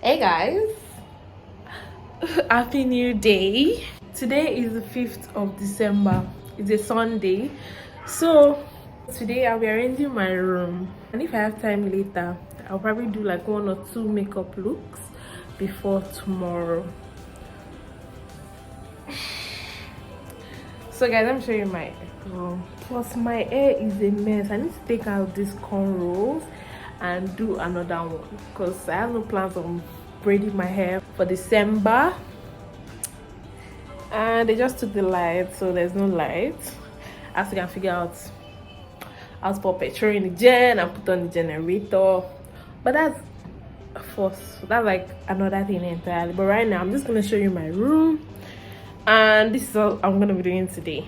Hey guys, happy new day. Today is the 5th of December. It's a Sunday. So today I'll be arranging my room, and if I have time later I'll probably do like 1 or 2 makeup looks before tomorrow. So guys, let me show you my room. Plus my hair is a mess. I need to take out these cornrows and do another one because I have no plans on braiding my hair for December, and they just took the light, so there's no light. As you can figure out, I'll put petrol in the gen and put on the generator, but that's like another thing entirely. But right now I'm just gonna show you my room, and this is all I'm gonna be doing today.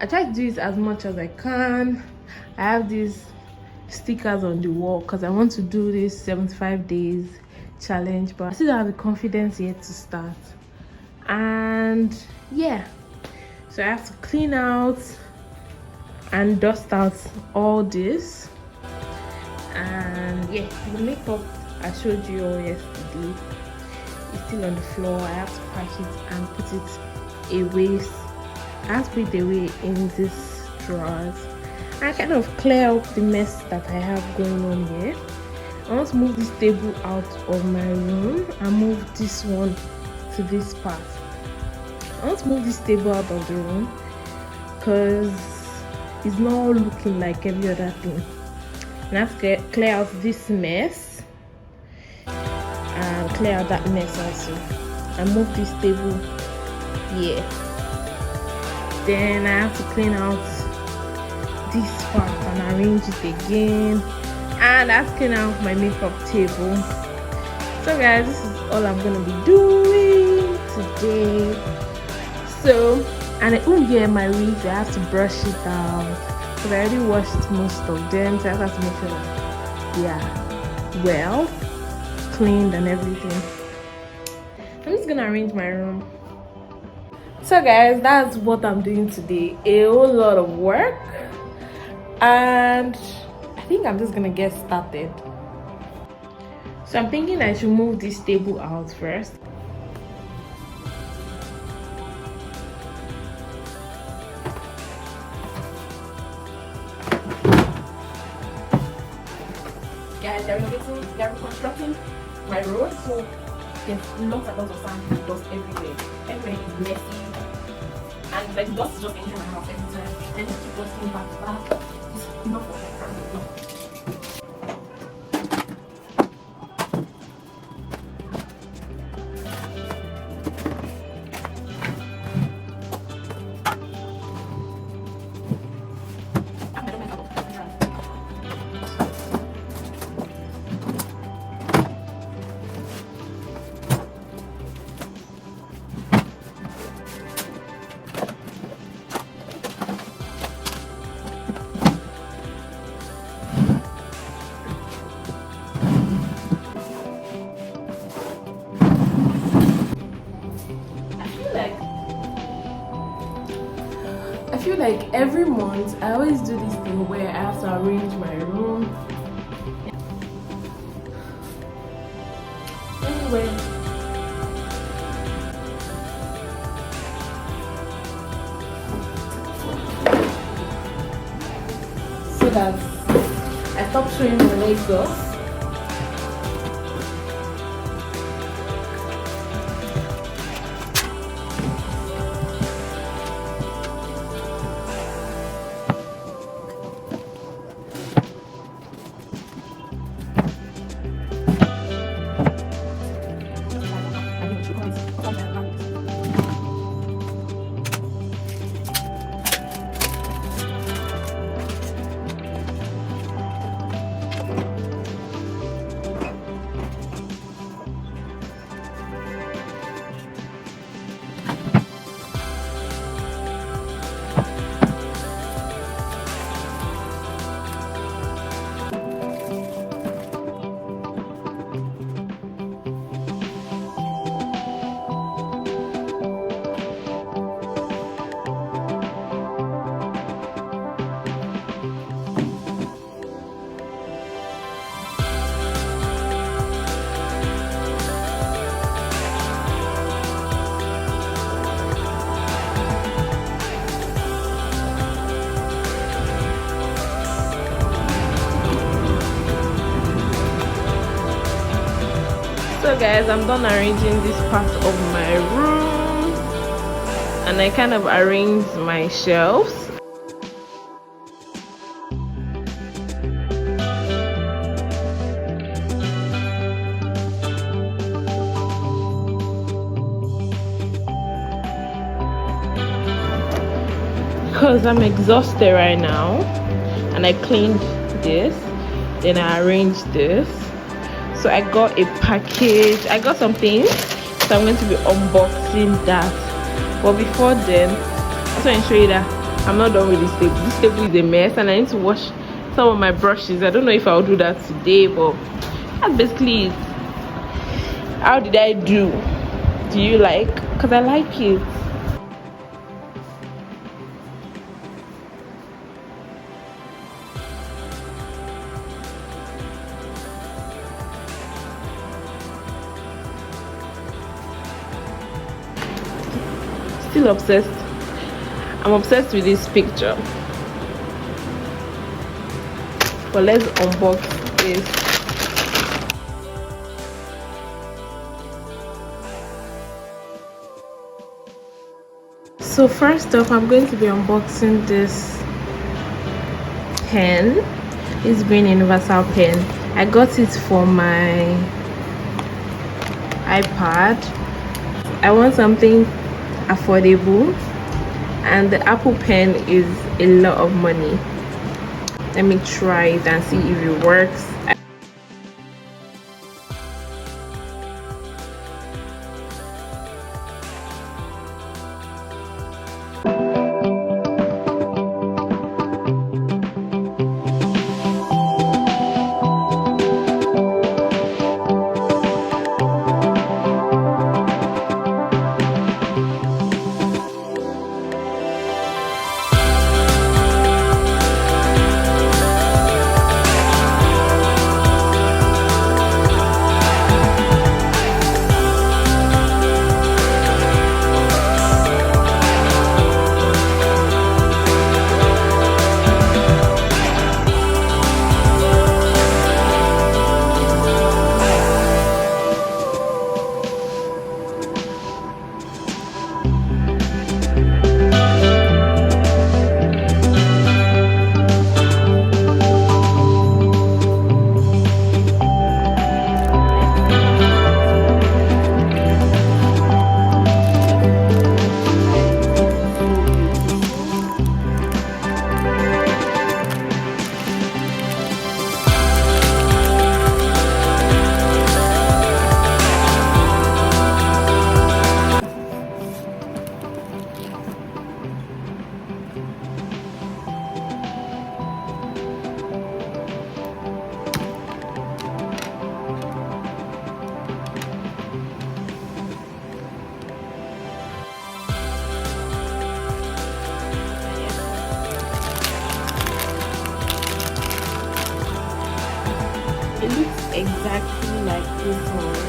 I try to do it as much as I can. I have these stickers on the wall because I want to do this 75 days challenge, but I still don't have the confidence yet to start. And yeah, so I have to clean out and dust out all this. And yeah, the makeup I showed you all yesterday is still on the floor. I have to pack it and put it away. I have to put it away in this drawers. I kind of clear up the mess that I have going on here. I want to move this table out of my room and move this one to this part. I want to move this table out of the room because it's not looking like every other thing. And I have to clear out this mess and clear out that mess also. And move this table here. Then I have to clean out this part and arrange it again, and that's clean out my makeup table. So guys, this is all I'm gonna be doing today. So, and I won't get my wigs. I have to brush it out because I already washed most of them, so I have to make sure that they are well cleaned and everything. I'm just gonna arrange my room. So guys, that's what I'm doing today. A whole lot of work, and I think I'm just gonna get started. So I'm thinking I should move this table out first. Guys, they're reconstructing my road, so there's lots and lots of sand and dust everywhere. Everywhere is messy, and like dust is just entering my house every time. Then you keep dusting back to back. It's enough for my family. I feel like every month I always do this thing where I have to arrange my room. Anyway, so that I stop showing my legs off. So guys, I'm done arranging this part of my room, and I kind of arranged my shelves. Because I'm exhausted right now, and I cleaned this, then I arranged this. So I got a package, I got some things, so I'm going to be unboxing that. But before then, I just want to show you that I'm not done with this table. This table is a mess, and I need to wash some of my brushes. I don't know if I'll do that today, but that's basically it. How did I do? Do you like? Because I like it. Still obsessed. I'm obsessed with this picture. But let's unbox this. So first off, I'm going to be unboxing this pen. This green universal pen. I got it for my iPad. I want something affordable, and the Apple pen is a lot of money. Let me try it and see if it works. It looks exactly like this one.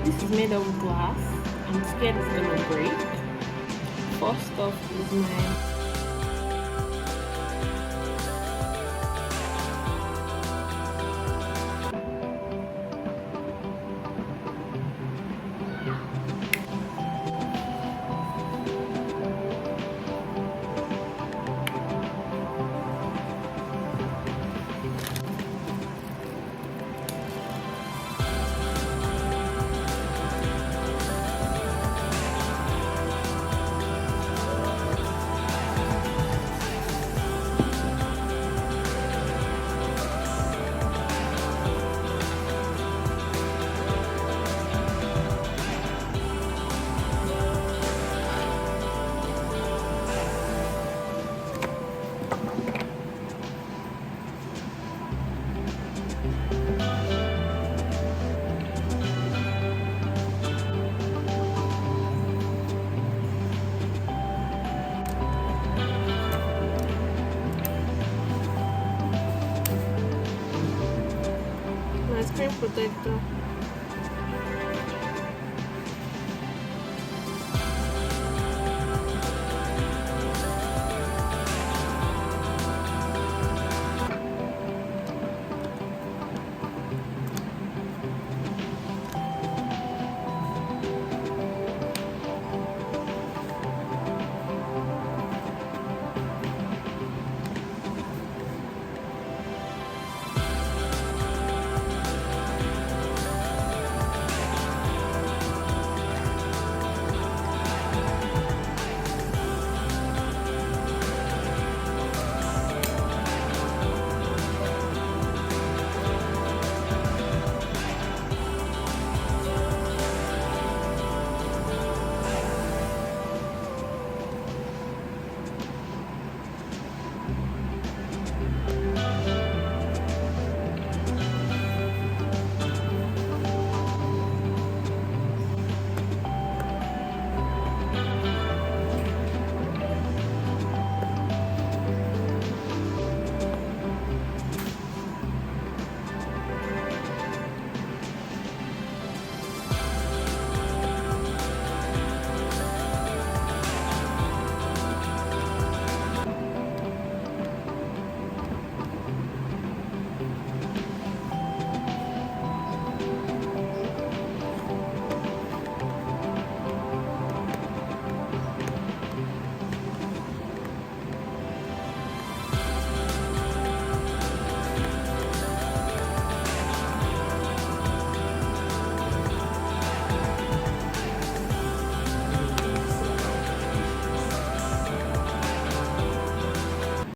This is made of glass. I'm scared it's gonna break. First off is my screen protector.